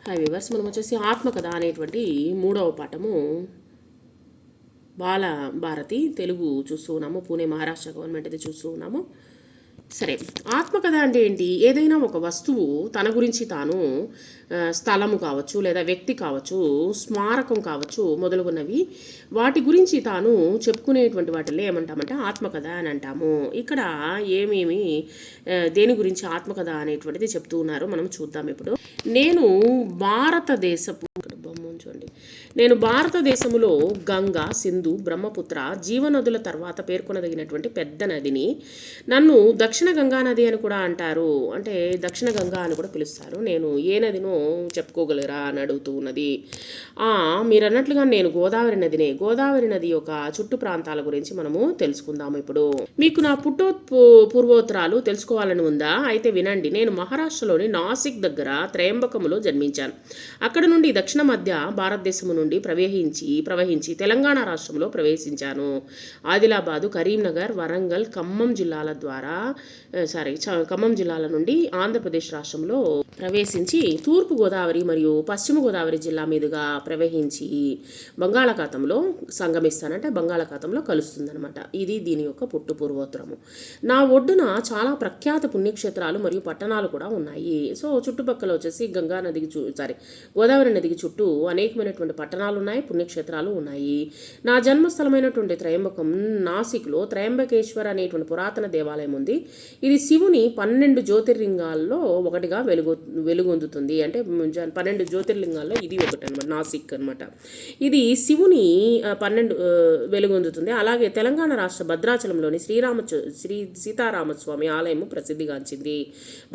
Hi viewers, మనం వచ్చేసి ఆత్మకథ అనేటువంటి 3వ పాఠము బాల భారతి తెలుగు చూస్తూ ఉన్నాము. పూణే మహారాష్ట్ర గవర్నమెంట్ అది చూస్తూ ఉన్నాము. సరే, ఆత్మకథ అంటే ఏంటి? ఏదైనా ఒక వస్తువు తన గురించి తాను స్థలము కావచ్చు, లేదా వ్యక్తి కావచ్చు, స్మారకం కావచ్చు, మొదలుగున్నవి వాటి గురించి తాను చెప్పుకునేటువంటి వాటిల్లో ఏమంటామంటే ఆత్మకథ అని అంటాము. ఇక్కడ ఏమేమి దేని గురించి ఆత్మకథ అనేటువంటిది చెప్తూ ఉన్నారో మనం చూద్దాం. ఇప్పుడు నేను భారతదేశపు చూడండి, నేను భారతదేశంలో గంగా, సింధు, బ్రహ్మపుత్ర జీవనదుల తర్వాత పేర్కొనదగినటువంటి పెద్ద నదిని, నన్ను దక్షిణ గంగా నది అని కూడా అంటారు, అంటే దక్షిణ గంగా అని కూడా పిలుస్తారు. నేను ఏ నదినో చెప్పుకోగలరా అని అడుగుతూ ఉన్నది. మీరు అన్నట్లుగా నేను గోదావరి నదినే. గోదావరి నది యొక్క చుట్టు ప్రాంతాల గురించి మనము తెలుసుకుందాము. ఇప్పుడు మీకు నా పూర్వోత్తరాలు తెలుసుకోవాలని ఉందా? అయితే వినండి. నేను మహారాష్ట్రలోని నాసిక్ దగ్గర త్రయంబకములో జన్మించాను. అక్కడ నుండి దక్షిణ మధ్య భారతదేశం నుండి ప్రవహించి తెలంగాణ రాష్ట్రంలో ప్రవేశించాను. ఆదిలాబాదు, కరీంనగర్, వరంగల్, ఖమ్మం జిల్లాల నుండి ఆంధ్రప్రదేశ్ రాష్ట్రంలో ప్రవేశించి తూర్పు గోదావరి మరియు పశ్చిమ గోదావరి జిల్లా మీదుగా ప్రవహించి బంగాళాఖాతంలో సంగమిస్తానంటే బంగాళాఖాతంలో కలుస్తుందనమాట. ఇది దీని యొక్క పూర్వోత్తరము. నా ఒడ్డున చాలా ప్రఖ్యాత పుణ్యక్షేత్రాలు మరియు పట్టణాలు కూడా ఉన్నాయి. సో చుట్టుపక్కల వచ్చేసి గోదావరి నదికి చుట్టూ అనేకమైనటువంటి పట్టణాలు ఉన్నాయి, పుణ్యక్షేత్రాలు ఉన్నాయి. నా జన్మస్థలమైనటువంటి త్రయంబకం నాసిక్లో త్రయంబకేశ్వర్ అనేటువంటి పురాతన దేవాలయం ఉంది. ఇది శివుని 12 జ్యోతిర్లింగాల్లో ఒకటిగా వెలుగొందుతుంది. అంటే 12 జ్యోతిర్లింగాల్లో ఇది ఒకటి అనమాట, నాసిక్ అనమాట. ఇది శివుని 12 వెలుగొందుతుంది. అలాగే తెలంగాణ రాష్ట్ర భద్రాచలంలోని శ్రీ సీతారామస్వామి ఆలయము ప్రసిద్ధిగాంచింది.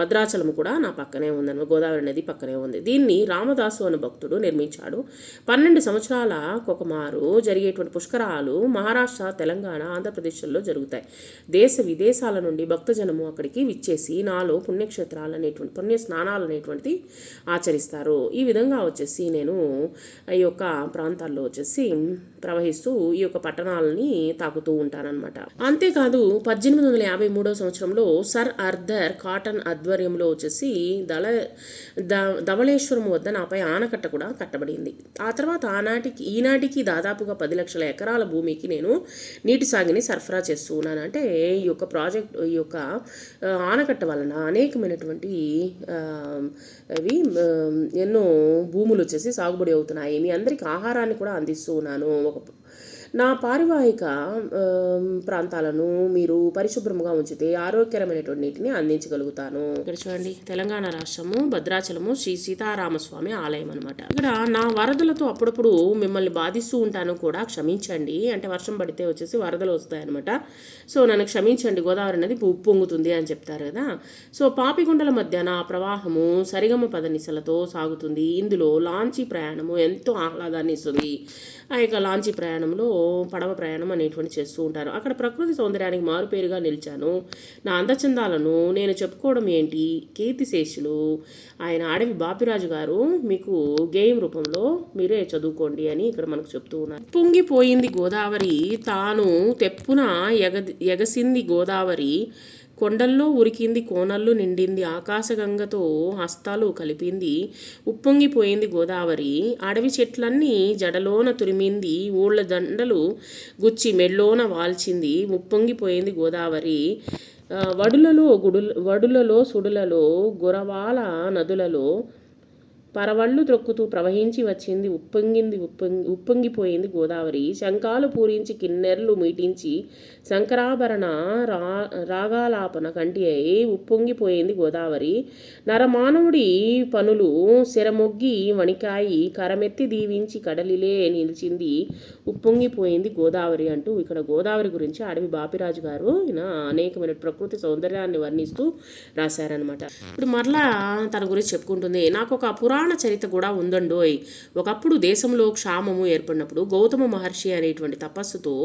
భద్రాచలం కూడా నా పక్కనే ఉందన్నమాట, గోదావరి నది పక్కనే ఉంది. దీన్ని రామదాసు అనే భక్తుడు నిర్మించాడు. 12 సంవత్సరాల కొకమారు జరిగేటువంటి పుష్కరాలు మహారాష్ట్ర, తెలంగాణ, ఆంధ్రప్రదేశ్లో జరుగుతాయి. దేశ విదేశాల నుండి భక్తజనము అక్కడికి విచ్చేసి నాలో పుణ్యక్షేత్రాలు అనేటువంటి పుణ్య స్నానాలు అనేటువంటిది ఆచరిస్తారు. ఈ విధంగా వచ్చేసి నేను ఈ యొక్క ప్రాంతాల్లో వచ్చేసి ప్రవహిస్తూ ఈ యొక్క పట్టణాలని తాకుతూ ఉంటానన్నమాట. అంతేకాదు 1853 సంవత్సరంలో సర్ ఆర్థర్ కాటన్ ఆధ్వర్యంలో వచ్చేసి ధవళేశ్వరం వద్ద నాపై ఆనకట్ట కూడా కట్టబడింది. ఆ తర్వాత ఈనాటికి దాదాపుగా 10 లక్షల ఎకరాల భూమికి నేను నీటి సాగుని సరఫరా చేస్తూ ఉన్నాను. అంటే ఈ యొక్క ప్రాజెక్ట్, ఈ యొక్క ఆనకట్ట వలన అనేకమైనటువంటి అవి ఎన్నో భూములు వచ్చేసి సాగుబడి అవుతున్నాయి. మీ అందరికీ ఆహారాన్ని కూడా అందిస్తూ ఉన్నాను. నా పారివాహిక ప్రాంతాలను మీరు పరిశుభ్రంగా ఉంచితే ఆరోగ్యకరమైనటువంటి నీటిని అందించగలుగుతాను. ఇక్కడ చూడండి, తెలంగాణ రాష్ట్రము భద్రాచలము శ్రీ సీతారామస్వామి ఆలయం అనమాట. ఇక్కడ నా వరదలతో అప్పుడప్పుడు మిమ్మల్ని బాధిస్తూ ఉంటాను కూడా, క్షమించండి. అంటే వర్షం పడితే వచ్చేసి వరదలు వస్తాయన్నమాట. సో నన్ను క్షమించండి, గోదావరి నది ఉప్పొంగుతుంది అని చెప్తారు కదా. సో పాపికొండల మధ్య నా ప్రవాహము సరిగమ పదనిసలతో సాగుతుంది. ఇందులో లాంచీ ప్రయాణము ఎంతో ఆహ్లాదాన్ని ఇస్తుంది. ఆ యొక్క లాంచీ ప్రయాణంలో పడవ ప్రయాణం అనేటువంటి చేస్తూ ఉంటారు. అక్కడ ప్రకృతి సౌందర్యానికి మారుపేరుగా నిలిచాను. నా అందచందాలను నేను చెప్పుకోవడం ఏంటి, కీర్తిశేషులు ఆయన అడవి బాపిరాజు గారు మీకు గేయం రూపంలో మీరే చదువుకోండి అని ఇక్కడ మనకు చెప్తూ ఉన్నారు. పొంగిపోయింది గోదావరి, తాను తెప్పున ఎగసింది గోదావరి, కొండల్లో ఉరికింది, కోనల్లో నిండింది, ఆకాశగంగతో హస్తాలు కలిపింది, ఉప్పొంగిపోయింది గోదావరి, అడవి చెట్లన్నీ జడలోన తురిమింది, ఊళ్ళ దండలు గుచ్చి మెళ్ళోన వాల్చింది, ఉప్పొంగిపోయింది గోదావరి, వడులలో సుడులలో గురవాల నదులలో పరవళ్ళు త్రొక్కుతూ ప్రవహించి వచ్చింది, ఉప్పొంగిపోయింది గోదావరి, శంఖాలు పూరించి కిన్నెర్లు మీటించి శంకరాభరణ రాగాలాపన కంటి అయి ఉప్పొంగిపోయింది గోదావరి, నరమానవుడి పనులు శిరమొగ్గి వణికాయి, కరమెత్తి దీవించి కడలిలే నిలిచింది, ఉప్పొంగిపోయింది గోదావరి అంటూ ఇక్కడ గోదావరి గురించి అడవి బాపిరాజు గారు అనేకమైన ప్రకృతి సౌందర్యాన్ని వర్ణిస్తూ రాశారనమాట. ఇప్పుడు మరలా తన గురించి చెప్పుకుంటుంది. నాకు ఒక పురాణ చరిత్ర కూడా ఉందండోయ్. ఒకప్పుడు దేశంలో క్షామము ఏర్పడినప్పుడు గౌతమ మహర్షి అనేటువంటి తపస్సుతో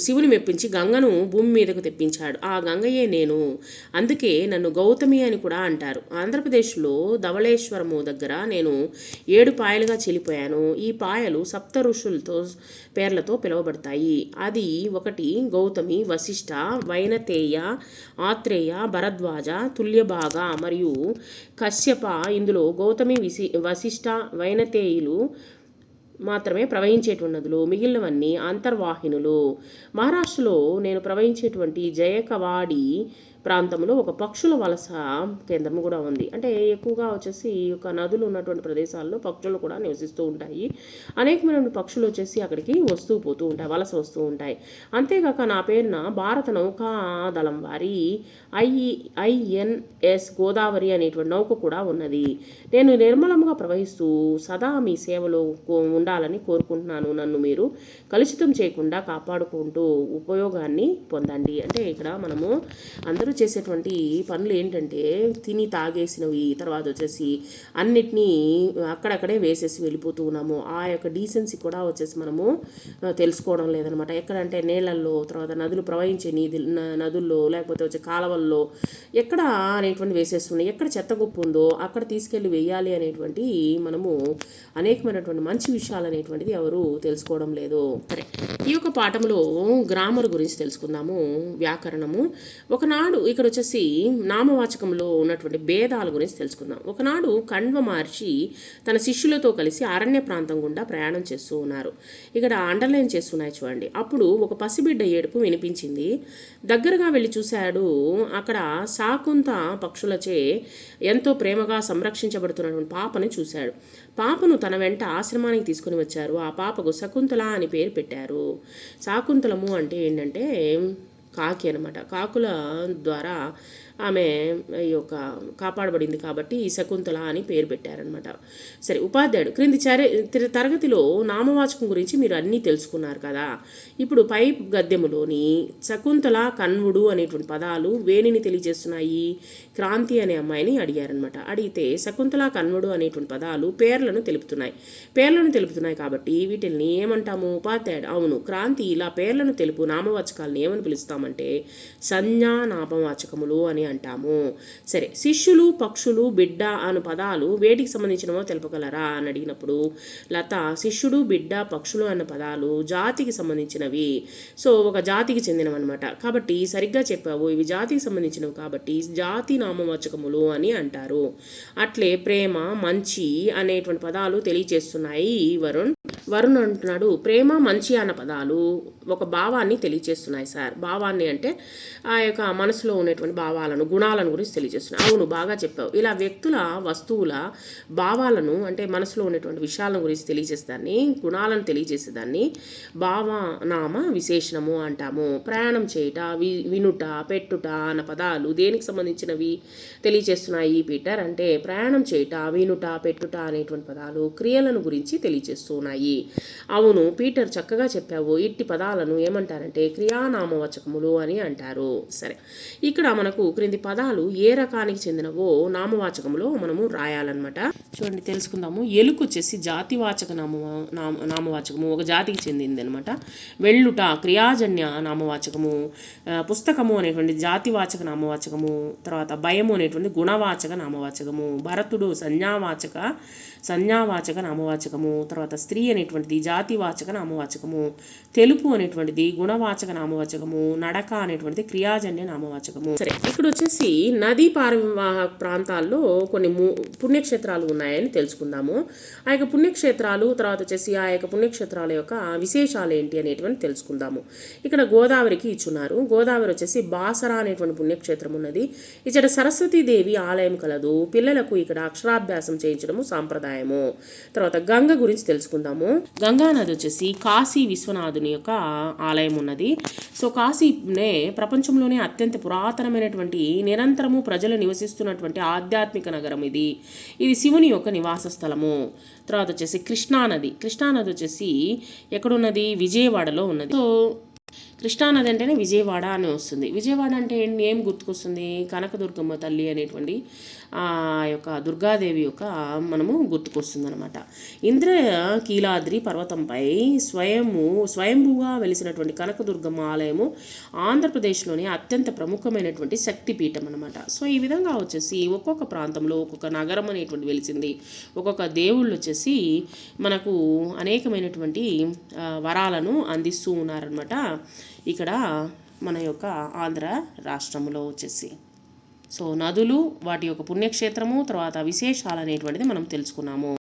శివుని మెప్పించి గంగను భూమి మీదకు తెప్పించాడు. ఆ గంగయే నేను, అందుకే నన్ను గౌతమి అని కూడా అంటారు. ఆంధ్రప్రదేశ్లో ధవళేశ్వరము దగ్గర నేను 7 పాయలుగా చెల్లిపోయాను. ఈ పాయలు సప్త ఋషులతో పేర్లతో పిలువబడతాయి. అది ఒకటి గౌతమి, వశిష్ఠ, వైనతేయ, ఆత్రేయ, భరద్వాజ, తుల్యభాగ మరియు కశ్యప. ఇందులో గౌతమి వశిష్ట వైనతేయులు మాత్రమే ప్రవహించేటువంటి నదులు, మిగిలినవన్నీ అంతర్వాహినులు. మహారాష్ట్రలో నేను ప్రవహించేటువంటి జయకవాడి ప్రాంతంలో ఒక పక్షుల వలస కేంద్రం కూడా ఉంది. అంటే ఎక్కువగా వచ్చేసి ఈ యొక్క నదులు ఉన్నటువంటి ప్రదేశాల్లో పక్షులు కూడా నివసిస్తూ ఉంటాయి. అనేకమైన పక్షులు వచ్చేసి అక్కడికి వస్తూ పోతూ ఉంటాయి, వలస వస్తూ ఉంటాయి. అంతేకాక నా పేరున భారత నౌకాదళం వారి INS గోదావరి అనేటువంటి నౌక కూడా ఉన్నది. నేను నిర్మలంగా ప్రవహిస్తూ సదా మీ సేవలో ఉండాలని కోరుకుంటున్నాను. నన్ను మీరు కలుషితం చేయకుండా కాపాడుకుంటూ ఉపయోగాన్ని పొందండి. అంటే ఇక్కడ మనము అందరూ చేసేటువంటి పనులు ఏంటంటే తిని తాగేసినవి, తర్వాత వచ్చేసి అన్నిటినీ అక్కడక్కడే వేసేసి వెళ్ళిపోతూ ఉన్నాము. ఆ యొక్క డీసెన్సీ కూడా వచ్చేసి మనము తెలుసుకోవడం లేదనమాట. ఎక్కడంటే నీళ్ళల్లో, తర్వాత నదులు ప్రవహించే నదుల్లో, లేకపోతే వచ్చే కాలవల్లో ఎక్కడ అనేటువంటి వేసేస్తున్నాయి. ఎక్కడ చెత్తగుప్పు ఉందో అక్కడ తీసుకెళ్ళి వేయాలి అనేటువంటి మనము అనేకమైనటువంటి మంచి విషయాలు అనేటువంటిది ఎవరు తెలుసుకోవడం లేదు. సరే, ఈ యొక్క పాఠంలో గ్రామర్ గురించి తెలుసుకుందాము, వ్యాకరణము. ఒకనాడు ఇక్కడ వచ్చేసి నామవాచకంలో ఉన్నటువంటి భేదాల గురించి తెలుసుకుందాం. ఒకనాడు కణ్వ మహర్షి తన శిష్యులతో కలిసి అరణ్య ప్రాంతం గుండా ప్రయాణం చేస్తూ ఉన్నారు. ఇక్కడ అండర్లైన్ చేస్తున్నాయి చూడండి. అప్పుడు ఒక పసిబిడ్డ ఏడుపు వినిపించింది. దగ్గరగా వెళ్ళి చూశాడు. అక్కడ శాకుంత పక్షులచే ఎంతో ప్రేమగా సంరక్షించబడుతున్నటువంటి పాపను చూశాడు. పాపను తన వెంట ఆశ్రమానికి తీసుకుని వచ్చారు. ఆ పాపకు శకుంతల అని పేరు పెట్టారు. శాకుంతలము అంటే ఏంటంటే కాకి అనమాట. కాకుల ద్వారా ఆమె ఈ యొక్క కాపాడబడింది కాబట్టి శకుంతల అని పేరు పెట్టారనమాట. సరే, ఉపాధ్యాయుడు క్రింది తరగతిలో నామవాచకం గురించి మీరు అన్నీ తెలుసుకున్నారు కదా. ఇప్పుడు పై గద్యములోని శకుంతల, కణ్వుడు అనేటువంటి పదాలు వేణిని తెలియజేస్తున్నాయి. క్రాంతి అనే అమ్మాయిని అడిగారనమాట. అడిగితే శకుంతల, కణ్వుడు అనేటువంటి పదాలు పేర్లను తెలుపుతున్నాయి కాబట్టి వీటిని ఏమంటాము? ఉపాధ్యాయుడు అవును, క్రాంతి ఇలా పేర్లను తెలుపు నామవాచకాలను ఏమని పిలుస్తామంటే సంజ్ఞా నామవాచకములు అని అంటాము. సరే, శిష్యులు, పక్షులు, బిడ్డ అను పదాలు వేటికి సంబంధించినవో తెలుపగలరా అని అడిగినప్పుడు లత శిష్యుడు, బిడ్డ, పక్షులు అన్న పదాలు జాతికి సంబంధించినవి. సో ఒక జాతికి చెందినవన్నమాట. కాబట్టి సరిగ్గా చెప్పావు, ఇవి జాతికి సంబంధించినవి కాబట్టి జాతి నామవాచకములు అని అంటారు. అట్లే ప్రేమ, మంచి అనేటువంటి పదాలు తెలియచేస్తున్నాయి. వరుణ్ అంటున్నాడు, ప్రేమ, మంచి అన్న పదాలు ఒక భావాన్ని తెలియచేస్తున్నాయి సార్. భావాన్ని అంటే ఆ యొక్క మనసులో ఉన్నటువంటి భావాలను, గుణాలను గురించి తెలియజేస్తున్నాయి. అవును, బాగా చెప్పావు. ఇలా వ్యక్తుల, వస్తువుల భావాలను అంటే మనసులో ఉన్నటువంటి విషయాలను గురించి తెలియజేసేదాన్ని, గుణాలను తెలియజేసేదాన్ని భావనామ విశేషణము అంటాము. ప్రయాణం చేయుట, వినుట, పెట్టుట అన్న పదాలు దేనికి సంబంధించినవి తెలియజేస్తున్నాయి పీటర్ అంటే ప్రయాణం చేయుట, వినుట, పెట్టుట అనేటువంటి పదాలు క్రియలను గురించి తెలియజేస్తున్నాయి. అవును పీటర్, చక్కగా చెప్పావు. ఇట్టి పదాలను ఏమంటారంటే క్రియానామవాచకములు అని అంటారు. సరే, ఇక్కడ మనకు క్రింది పదాలు ఏ రకానికి చెందినవో నామవాచకంలో మనము రాయాలన్నమాట. చూడండి, తెలుసుకుందాము. ఎలుక వచ్చేసి జాతివాచక నామవాచకము, ఒక జాతికి చెందింది అనమాట. వెళ్ళుట క్రియాజన్య నామవాచకము, పుస్తకము అనేటువంటి జాతివాచక నామవాచకము, తర్వాత భయము అనేటువంటి గుణవాచక నామవాచకము, భరతుడు సంజ్ఞావాచక నామవాచకము, తర్వాత స్త్రీ అనేటువంటిది జాతివాచక నామవాచకము, తెలుపు అనేటువంటిది గుణవాచక నామవాచకము, నడక అనేటువంటిది క్రియాజన్య నామవాచకము. సరే, ఇక్కడ వచ్చేసి నదీ పారివాహ ప్రాంతాల్లో కొన్ని పుణ్యక్షేత్రాలు ఉన్నాయని తెలుసుకుందాము. ఆ యొక్క పుణ్యక్షేత్రాలు, తర్వాత వచ్చేసి ఆ యొక్క పుణ్యక్షేత్రాల యొక్క విశేషాలు ఏంటి అనేటువంటి తెలుసుకుందాము. ఇక్కడ గోదావరికి ఇచ్చున్నారు. గోదావరి వచ్చేసి బాసరా అనేటువంటి పుణ్యక్షేత్రం ఉన్నది. ఇక్కడ సరస్వతీదేవి ఆలయం కలదు. పిల్లలకు ఇక్కడ అక్షరాభ్యాసం చేయించడము సాంప్రదాయము. తర్వాత గంగ గురించి తెలుసుకుందాము. గంగా నది వచ్చేసి కాశీ విశ్వనాథుని యొక్క ఆలయం ఉన్నది. సో కాశీనే ప్రపంచంలోనే అత్యంత పురాతనమైనటువంటి, నిరంతరము ప్రజలు నివసిస్తున్నటువంటి ఆధ్యాత్మిక నగరం ఇది. ఇది శివుని యొక్క నివాస స్థలము. తర్వాత వచ్చేసి కృష్ణానది వచ్చేసి ఎక్కడున్నది? విజయవాడలో ఉన్నది. సో కృష్ణానది అంటేనే విజయవాడ అని వస్తుంది. విజయవాడ అంటే ఏం గుర్తుకొస్తుంది? కనకదుర్గమ్మ తల్లి అనేటువంటి ఆ యొక్క దుర్గాదేవి యొక్క మనము గుర్తుకొస్తుంది అనమాట. ఇంద్రకీలాద్రి పర్వతంపై స్వయంభూగా వెలిసినటువంటి కనకదుర్గమ్మ ఆలయము ఆంధ్రప్రదేశ్లోని అత్యంత ప్రముఖమైనటువంటి శక్తిపీఠం అనమాట. సో ఈ విధంగా వచ్చేసి ఒక్కొక్క ప్రాంతంలో ఒక్కొక్క నగరం అనేటువంటి వెలిసింది. ఒక్కొక్క దేవుళ్ళు వచ్చేసి మనకు అనేకమైనటువంటి వరాలను అందిస్తూ ఉన్నారనమాట ఇక్కడ మన యొక్క ఆంధ్ర రాష్ట్రంలో వచ్చేసి. సో నదులు, వాటి యొక్క పుణ్యక్షేత్రము, తర్వాత విశేషాలు అనేటువంటిది మనం తెలుసుకున్నాము.